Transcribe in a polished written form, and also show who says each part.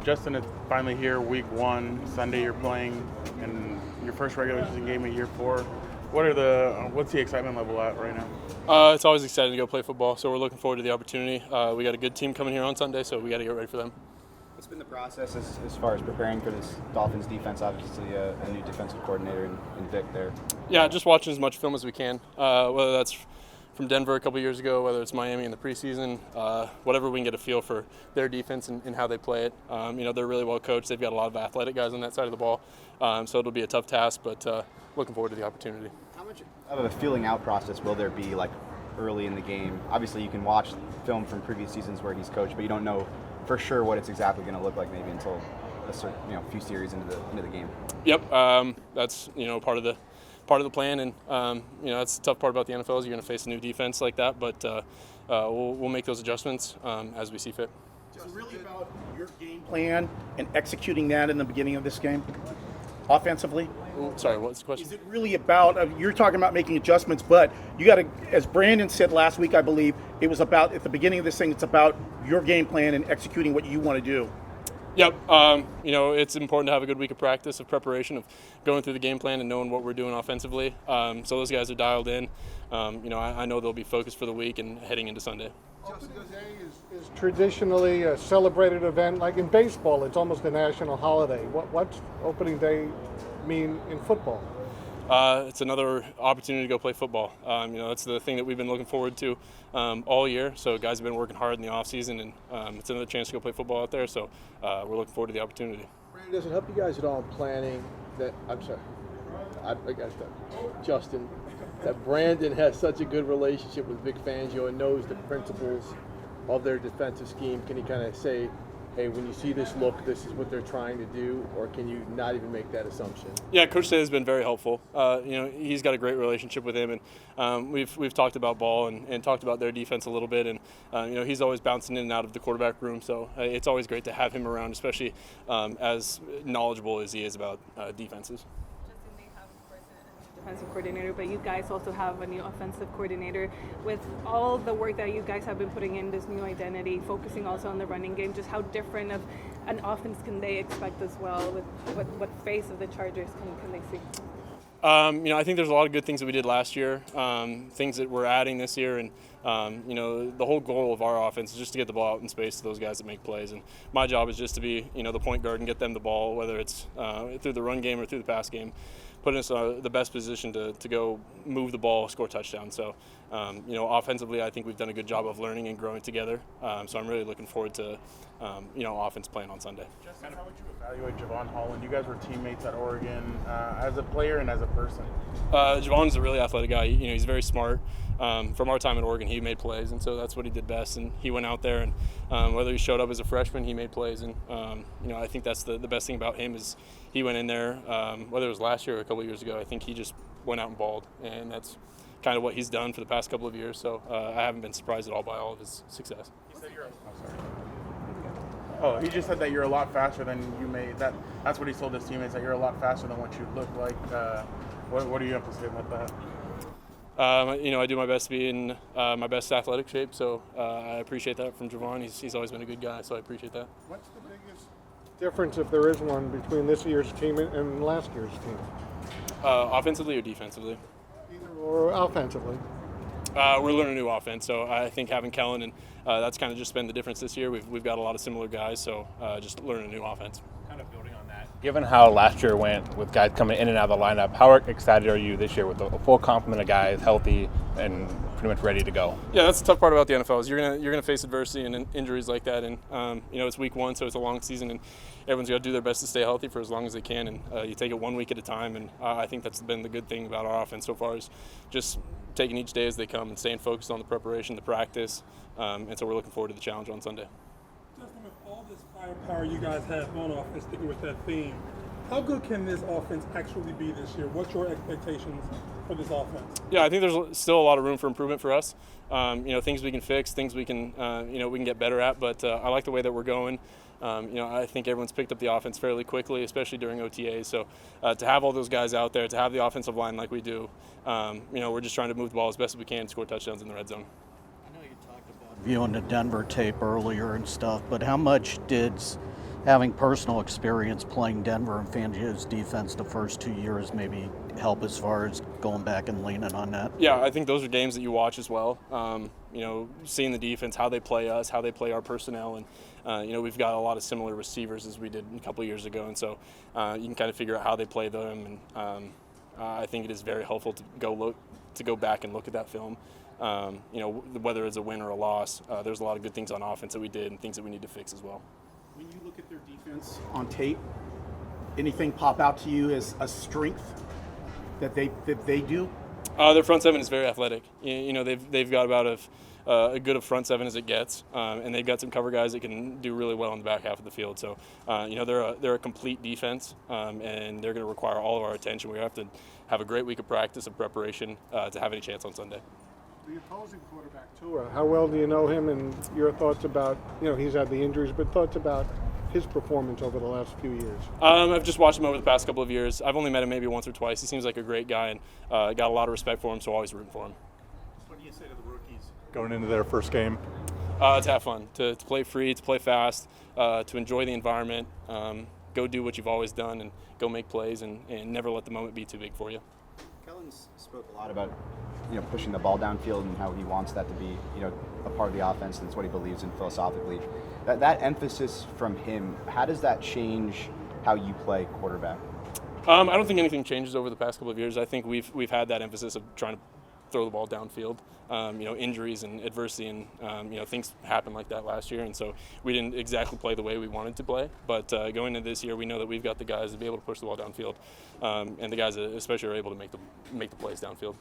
Speaker 1: Justin, it's finally here, week 1, Sunday you're playing, and your first regular season game of year 4. What's the excitement level at right now?
Speaker 2: It's always exciting to go play football, so we're looking forward to the opportunity. We got a good team coming here on Sunday, so we got to get ready for them.
Speaker 3: What's been the process as far as preparing for this Dolphins defense? Obviously, a new defensive coordinator in Vic there.
Speaker 2: Yeah, just watching as much film as we can, whether that's from Denver a couple years ago, whether it's Miami in the preseason, whatever we can get a feel for their defense and how they play it. They're really well coached. They've got a lot of athletic guys on that side of the ball, so it'll be a tough task, but looking forward to the opportunity.
Speaker 3: How much of a feeling out process will there be early in the game? Obviously, you can watch film from previous seasons where he's coached, but you don't know for sure what it's exactly going to look like maybe until a certain, few series into the game.
Speaker 2: Yep, that's part of the plan, and that's the tough part about the NFL is you're going to face a new defense like that, but we'll make those adjustments as we see fit.
Speaker 4: Is it really about your game plan and executing that in the beginning of this game, offensively?
Speaker 2: Sorry, what's the question?
Speaker 4: Is it really about, you're talking about making adjustments, but you got to, as Brandon said last week, I believe, it was about, at the beginning of this thing, it's about your game plan and executing what you want to do.
Speaker 2: Yep. It's important to have a good week of practice, of preparation, of going through the game plan and knowing what we're doing offensively. So those guys are dialed in. I know they'll be focused for the week and heading into Sunday.
Speaker 5: Opening day is traditionally a celebrated event. Like in baseball, it's almost a national holiday. What's opening day mean in football?
Speaker 2: It's another opportunity to go play football. That's the thing that we've been looking forward to all year. So guys have been working hard in the offseason, and it's another chance to go play football out there. So we're looking forward to the opportunity.
Speaker 6: Brandon, does it help you guys at all in planning that? I'm sorry, I got that. Justin, that Brandon has such a good relationship with Vic Fangio and knows the principles of their defensive scheme. Can he kind of say, hey, when you see this look, this is what they're trying to do, or can you not even make that assumption?
Speaker 2: Yeah, Coach Say has been very helpful. He's got a great relationship with him, and we've talked about ball and talked about their defense a little bit, and he's always bouncing in and out of the quarterback room, so it's always great to have him around, especially as knowledgeable as he is about defenses.
Speaker 7: Defensive coordinator, but you guys also have a new offensive coordinator. With all the work that you guys have been putting in this new identity, focusing also on the running game, just how different of an offense can they expect as well? With what face of the Chargers can they see?
Speaker 2: I think there's a lot of good things that we did last year, things that we're adding this year, and the whole goal of our offense is just to get the ball out in space to those guys that make plays. And my job is just to be, the point guard and get them the ball, whether it's through the run game or through the pass game, putting us in the best position to go move the ball, score touchdowns. So, offensively, I think we've done a good job of learning and growing together. So I'm really looking forward to, offense playing on Sunday.
Speaker 1: Justin, how would you evaluate Javon Holland? You guys were teammates at Oregon as a player and as a person.
Speaker 2: Javon's a really athletic guy. He's very smart. From our time at Oregon, he made plays, and so that's what he did best. And he went out there, and whether he showed up as a freshman, he made plays. And I think that's the best thing about him is he went in there, whether it was last year or a couple of years ago. I think he just went out and balled, and that's kind of what he's done for the past couple of years. So I haven't been surprised at all by all of his success.
Speaker 1: He said he just said that you're a lot faster than you made. That's what he told his teammates, that you're a lot faster than what you look like. What do you have to say about that?
Speaker 2: I do my best to be in my best athletic shape, so I appreciate that from Javon. He's always been a good guy, so I appreciate that.
Speaker 5: What's the biggest difference, if there is one, between this year's team and last year's team?
Speaker 2: Offensively or defensively?
Speaker 5: Either or offensively.
Speaker 2: We're learning a new offense, so I think having Kellen, and that's kind of just been the difference this year. We've got a lot of similar guys, so just learning a new offense.
Speaker 8: Kind of building on that. Given how last year went with guys coming in and out of the lineup, how excited are you this year with a full complement of guys, healthy and pretty much ready to go?
Speaker 2: Yeah, that's the tough part about the NFL is you're gonna face adversity and injuries like that, and it's week 1, so it's a long season, and everyone's got to do their best to stay healthy for as long as they can, and you take it 1 week at a time, and I think that's been the good thing about our offense so far is just taking each day as they come and staying focused on the preparation, the practice, and so we're looking forward to the challenge on Sunday.
Speaker 9: Justin, with all this firepower you guys have on offense, sticking with that theme, how good can this offense actually be this year? What's your expectations for this offense?
Speaker 2: Yeah, I think there's still a lot of room for improvement for us. Things we can fix, things we can get better at. But I like the way that we're going. I think everyone's picked up the offense fairly quickly, especially during OTAs. So to have all those guys out there, to have the offensive line like we do, we're just trying to move the ball as best as we can, score touchdowns in the red zone.
Speaker 10: I know you talked about viewing the Denver tape earlier and stuff, but how much did having personal experience playing Denver and Fangio's defense the first 2 years maybe help as far as going back and leaning on that?
Speaker 2: Yeah, I think those are games that you watch as well. Seeing the defense, how they play us, how they play our personnel, and we've got a lot of similar receivers as we did a couple of years ago, and so you can kind of figure out how they play them. And I think it is very helpful to go back and look at that film. Whether it's a win or a loss, there's a lot of good things on offense that we did and things that we need to fix as well.
Speaker 4: When you look at their defense on tape, anything pop out to you as a strength that they do?
Speaker 2: Their front seven is very athletic. They've got about a good a front seven as it gets, and they've got some cover guys that can do really well in the back half of the field. So, they're a complete defense, and they're going to require all of our attention. We have to have a great week of practice and preparation to have any chance on Sunday.
Speaker 5: The opposing quarterback, Tua, how well do you know him, and your thoughts about, he's had the injuries, but thoughts about his performance over the last few years?
Speaker 2: I've just watched him over the past couple of years. I've only met him maybe once or twice. He seems like a great guy, and got a lot of respect for him, so always rooting for him.
Speaker 11: What do you say to the rookies going into their first game?
Speaker 2: To have fun, to play free, to play fast, to enjoy the environment, go do what you've always done, and go make plays, and never let the moment be too big for you.
Speaker 3: Kellen's spoke a lot about pushing the ball downfield and how he wants that to be a part of the offense, and it's what he believes in philosophically. That emphasis from him, how does that change how you play quarterback?
Speaker 2: I don't think anything changes over the past couple of years. I think we've had that emphasis of trying to throw the ball downfield. Injuries and adversity and things happened like that last year, and so we didn't exactly play the way we wanted to play. But going into this year, we know that we've got the guys to be able to push the ball downfield, and the guys that especially are able to make the plays downfield.